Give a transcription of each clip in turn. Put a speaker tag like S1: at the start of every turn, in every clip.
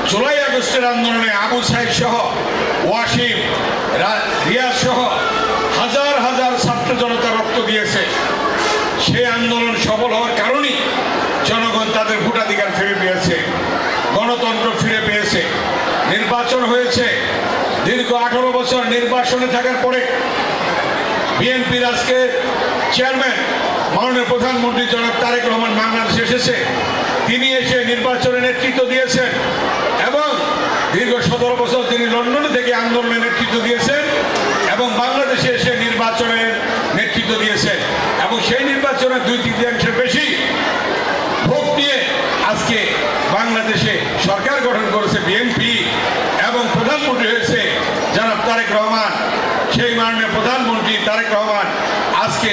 S1: জুলাই আগস্টের আন্দোলনে আবু সাইদ সহ ওয়াসিম রিয়াজ সহ হাজার হাজার ছাত্র জনতা রক্ত দিয়েছে। সেই আন্দোলন সফল হওয়ার কারণেই জনগণ তাদের ভোটাধিকার ফিরে পেয়েছে, গণতন্ত্র ফিরে পেয়েছে, নির্বাচন হয়েছে। দীর্ঘ 18 বছর নির্বাসনে থাকার পরে বিএনপির আজকে চেয়ারম্যান মাননীয় প্রধানমন্ত্রী জনাব তারেক রহমান বাংলাদেশে এসেছে। তিনি এসে নির্বাচনে নেতৃত্ব দিয়েছেন এবং দীর্ঘ 17 বছর তিনি লন্ডনে থেকে আন্দোলনের নেতৃত্ব দিয়েছেন এবং বাংলাদেশে এসে নির্বাচনের নেতৃত্ব দিয়েছেন এবং সেই নির্বাচনের 2/3 বেশি ভোট দিয়ে আজকে বাংলাদেশে সরকার গঠন করেছে বিএনপি এবং প্রধানমন্ত্রী হয়েছে জনাব তারেক রহমান। সেই মাননীয় প্রধানমন্ত্রী তারেক রহমান আজকে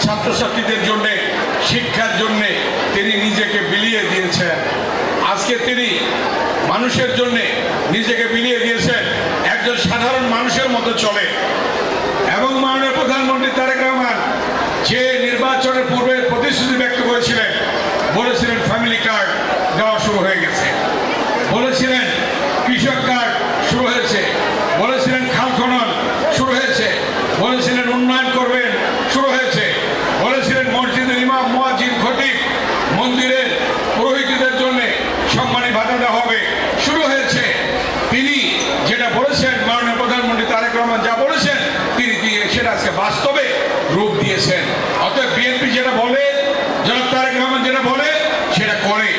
S1: ছাত্রছাত্রীদের জন্য, শিক্ষার জন্য তিনি নিজেকে বিলিয়ে দিয়েছেন। আজকে তিনি মানুষের জন্য নিজেকে বিলিয়ে দিয়েছেন, একজন সাধারণ মানুষের মতো চলে। এবং মাননীয় প্রধানমন্ত্রী তারেক রহমান যে নির্বাচনের পূর্বে প্রতিশ্রুতি ব্যক্ত করেছিলেন, বলেছিলেন ফ্যামিলি কার্ড দেওয়া শুরু হয়ে গেছে, বলেছিলেন কৃষক কার্ড শুরু হয়েছে, বলেছিলেন খাল খনন শুরু হয়েছে, বলেছিলেন উন্নয়ন করবেন শুরু হয়েছে, বলেছিলেন মসজিদের ইমাম মুয়াজ্জিন খতিব মন্দিরের পুরোহিতদের জন্য সম্মানী ভাতা দেওয়া হবে শুরু হয়েছে। তিনি যেটা বলেছেন মাননীয় প্রধানমন্ত্রী তারেক রহমান যা বলেছেন তিনি সেটা আজকে বাস্তবে রূপ দিয়েছেন। অতএব বিএনপি যেটা বলে, জনাব তারেক রহমান যেটা বলে সেটা করে,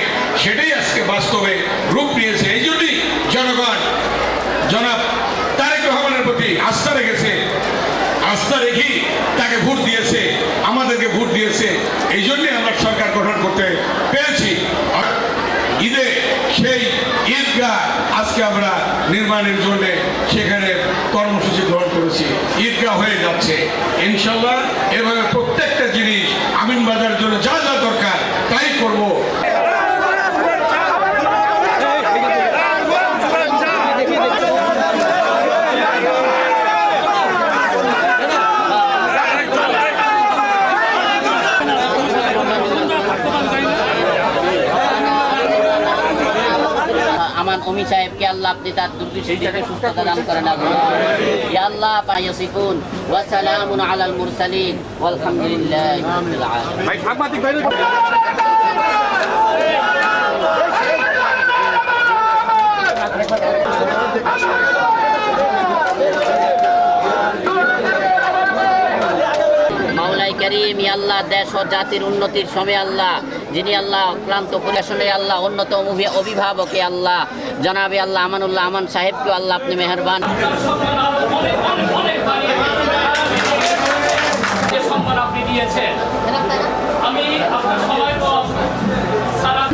S1: সেটাই আজকে বাস্তবে রূপ নিয়েছে। এই জন্যই জনগণ জনাব তারেক রহমানের প্রতি আস্থা রেখেছে, আস্থা রেখেই তাকে ভোট দিয়েছে, আমাদেরকে ভোট দিয়েছে। এই জন্যই আমরা সরকার গঠন করতে পেরেছি। ঈদে সেই ঈদগাহ আজকে আমরা নির্মাণের জন্য সেখানে কর্মসূচি গ্রহণ করেছি, ঈদগাহ হয়ে যাচ্ছে ইনশাল্লাহ। এভাবে প্রত্যেকটা জিনিস আমিনবাজারের জন্য যা যা দরকার তাই করব।
S2: অমি সাহেবকে আল্লাহ আপনি তার দুর্বিষহ থেকে সুস্থতা দান করেন। ইয়া আল্লাহ ইয়াসিফুন ওয়া সালামুন আলাল মুরসালিন ওয়ালহামদুলিল্লাহি রাব্বিল আলামিন। ভাই সাংবাদিক ভাই মাওলাই কারীম, ইয়া আল্লাহ দেশ ও জাতির উন্নতির সময় আল্লাহ যিনি আল্লাহ ক্লান্ত পরিবেশনে আল্লাহ অন্যতম অভিভাবকে আল্লাহ জনাবে আল্লাহ আমানুল্লাহ আমান সাহেবকে আল্লাহ আপনি মেহেরবান।
S3: আপনি দিয়েছেন, আমি আপনার সবাই সারা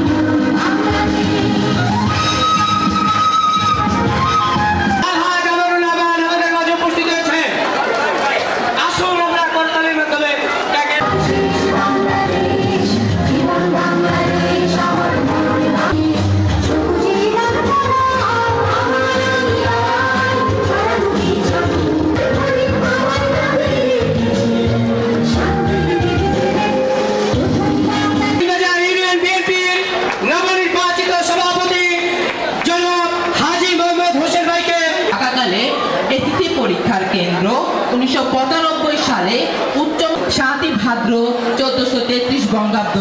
S4: পরীক্ষার কেন্দ্র 1995 সালে উচ্চ 7 ভাদ্র 1433 বঙ্গাব্দ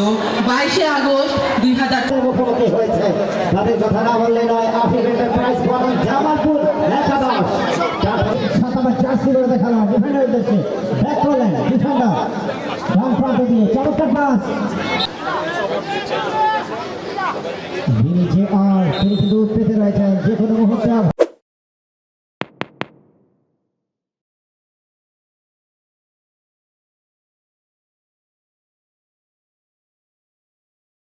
S4: 22 আগস্ট 2000
S5: হয়েছে। তাদের কথা না বললে নয়। আফিফ এন্টারপ্রাইজ বনাম জামালপুর একাদশ সাতাবার চার্জ করে দেখালাম ডিফেন্ডার উদ্দেশ্যে ব্যাক করলেন ডিফেন্ডার ডান প্রান্তে দিয়ে চমৎকার পাস তিনি কিন্তু পেতে রয়েছেন যে কোনো মুহূর্তে